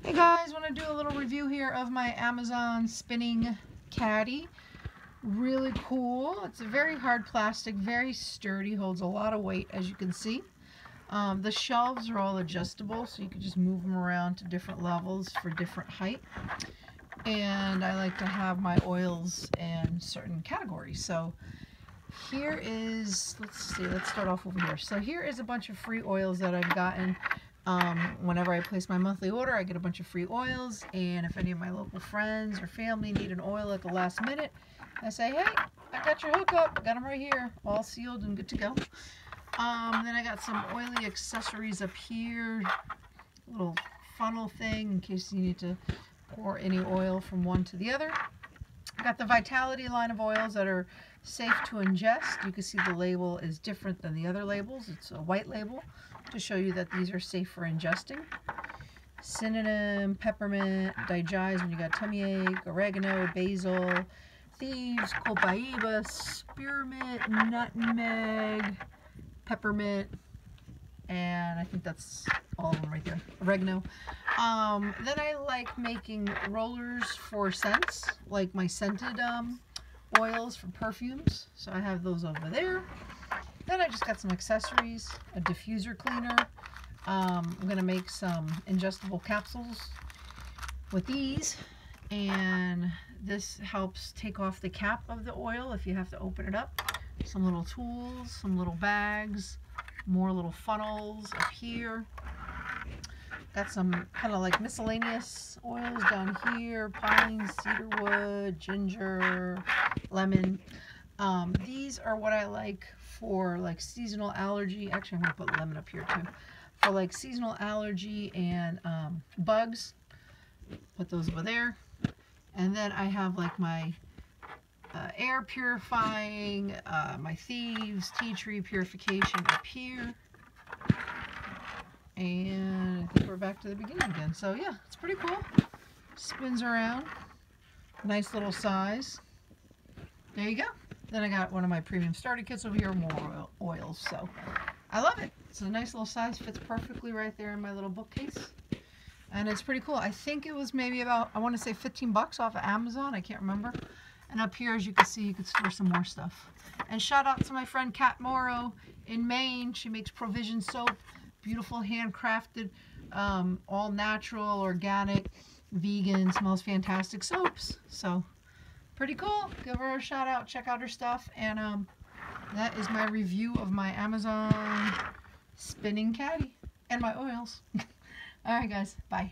Hey guys, want to do a little review here of my Amazon spinning caddy. Really cool. It's a very hard plastic, very sturdy, holds a lot of weight as you can see. The shelves are all adjustable, so you can just move them around to different levels for different height. And I like to have my oils in certain categories. So here is, let's start off over here. So here is a bunch of free oils that I've gotten. Whenever I place my monthly order, I get a bunch of free oils, and if any of my local friends or family need an oil at the last minute, I say, hey, I got your hookup, I got them right here, all sealed and good to go. Then I got some oily accessories up here, a little funnel thing in case you need to pour any oil from one to the other. I got the Vitality line of oils that are safe to ingest. You can see the label is different than the other labels. It's a white label to show you that these are safe for ingesting. Cinnamon, peppermint, digize when you got tummy ache, oregano, basil, thieves, copaiba, spearmint, nutmeg, peppermint, and I think that's all of them right there. Oregano. Then I like making rollers for scents, like my scented oils for perfumes. So I have those over there. Then I just got some accessories, a diffuser cleaner. I'm gonna make some ingestible capsules with these, and this helps take off the cap of the oil if you have to open it up. Some little tools, some little bags, more little funnels up here. Got some kind of like miscellaneous oils down here, pine, cedarwood, ginger, lemon. These are what I like for like seasonal allergy. Actually, I'm going to put lemon up here too. For like seasonal allergy and bugs. Put those over there. And then I have like my air purifying, my thieves, tea tree purification up here. And I think we're back to the beginning again. So yeah, it's pretty cool. Spins around. Nice little size. There you go. Then I got one of my premium starter kits over here, more oils. So I love it. It's a nice little size, fits perfectly right there in my little bookcase. And it's pretty cool. I think it was maybe about, I want to say 15 bucks off of Amazon. I can't remember. And up here, as you can see, you can store some more stuff. And shout out to my friend Kat Morrow in Maine. She makes Provision soap. Beautiful handcrafted, all natural, organic, vegan, smells fantastic soaps. So pretty cool. Give her a shout out. Check out her stuff. And that is my review of my Amazon spinning caddy and my oils. All right, guys. Bye.